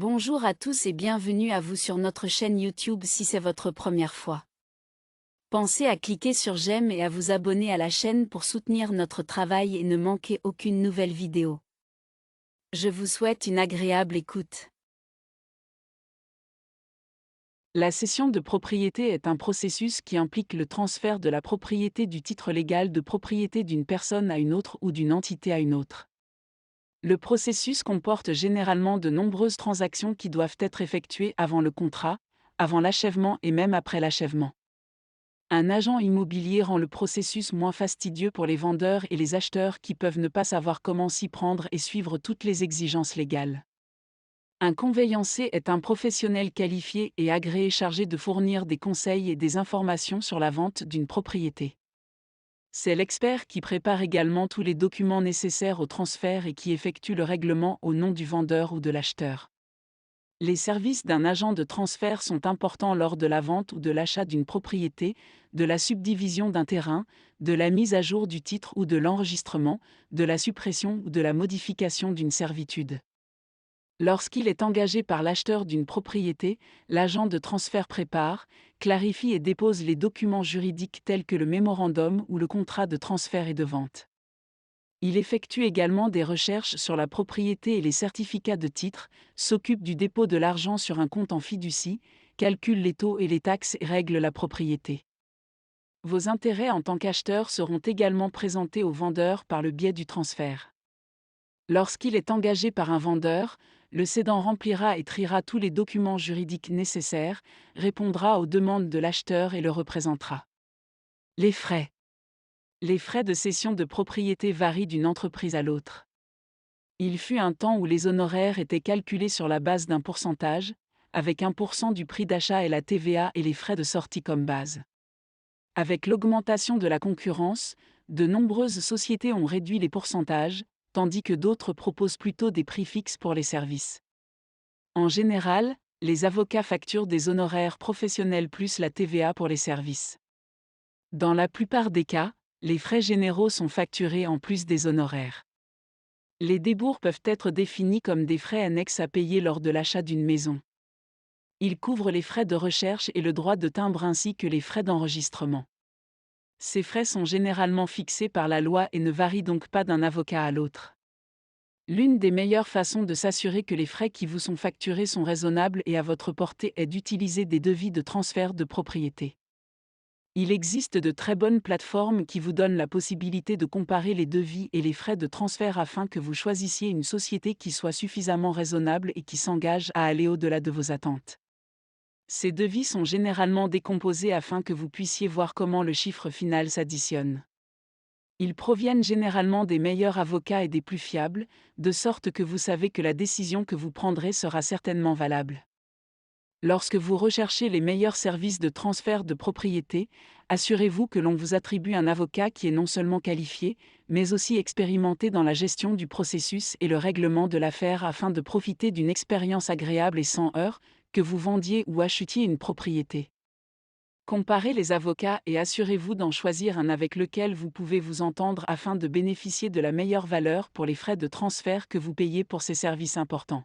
Bonjour à tous et bienvenue à vous sur notre chaîne YouTube si c'est votre première fois. Pensez à cliquer sur j'aime et à vous abonner à la chaîne pour soutenir notre travail et ne manquer aucune nouvelle vidéo. Je vous souhaite une agréable écoute. La cession de propriété est un processus qui implique le transfert de la propriété du titre légal de propriété d'une personne à une autre ou d'une entité à une autre. Le processus comporte généralement de nombreuses transactions qui doivent être effectuées avant le contrat, avant l'achèvement et même après l'achèvement. Un agent immobilier rend le processus moins fastidieux pour les vendeurs et les acheteurs qui peuvent ne pas savoir comment s'y prendre et suivre toutes les exigences légales. Un conveyancier est un professionnel qualifié et agréé chargé de fournir des conseils et des informations sur la vente d'une propriété. C'est l'expert qui prépare également tous les documents nécessaires au transfert et qui effectue le règlement au nom du vendeur ou de l'acheteur. Les services d'un agent de transfert sont importants lors de la vente ou de l'achat d'une propriété, de la subdivision d'un terrain, de la mise à jour du titre ou de l'enregistrement, de la suppression ou de la modification d'une servitude. Lorsqu'il est engagé par l'acheteur d'une propriété, l'agent de transfert prépare, clarifie et dépose les documents juridiques tels que le mémorandum ou le contrat de transfert et de vente. Il effectue également des recherches sur la propriété et les certificats de titre, s'occupe du dépôt de l'argent sur un compte en fiducie, calcule les taux et les taxes et règle la propriété. Vos intérêts en tant qu'acheteur seront également présentés au vendeur par le biais du transfert. Lorsqu'il est engagé par un vendeur, le cédant remplira et triera tous les documents juridiques nécessaires, répondra aux demandes de l'acheteur et le représentera. Les frais. Les frais de cession de propriété varient d'une entreprise à l'autre. Il fut un temps où les honoraires étaient calculés sur la base d'un pourcentage, avec 1% du prix d'achat et la TVA et les frais de sortie comme base. Avec l'augmentation de la concurrence, de nombreuses sociétés ont réduit les pourcentages, tandis que d'autres proposent plutôt des prix fixes pour les services. En général, les avocats facturent des honoraires professionnels plus la TVA pour les services. Dans la plupart des cas, les frais généraux sont facturés en plus des honoraires. Les débours peuvent être définis comme des frais annexes à payer lors de l'achat d'une maison. Ils couvrent les frais de recherche et le droit de timbre ainsi que les frais d'enregistrement. Ces frais sont généralement fixés par la loi et ne varient donc pas d'un avocat à l'autre. L'une des meilleures façons de s'assurer que les frais qui vous sont facturés sont raisonnables et à votre portée est d'utiliser des devis de transfert de propriété. Il existe de très bonnes plateformes qui vous donnent la possibilité de comparer les devis et les frais de transfert afin que vous choisissiez une société qui soit suffisamment raisonnable et qui s'engage à aller au-delà de vos attentes. Ces devis sont généralement décomposés afin que vous puissiez voir comment le chiffre final s'additionne. Ils proviennent généralement des meilleurs avocats et des plus fiables, de sorte que vous savez que la décision que vous prendrez sera certainement valable. Lorsque vous recherchez les meilleurs services de transfert de propriété, assurez-vous que l'on vous attribue un avocat qui est non seulement qualifié, mais aussi expérimenté dans la gestion du processus et le règlement de l'affaire afin de profiter d'une expérience agréable et sans heurts, que vous vendiez ou achetiez une propriété. Comparez les avocats et assurez-vous d'en choisir un avec lequel vous pouvez vous entendre afin de bénéficier de la meilleure valeur pour les frais de transfert que vous payez pour ces services importants.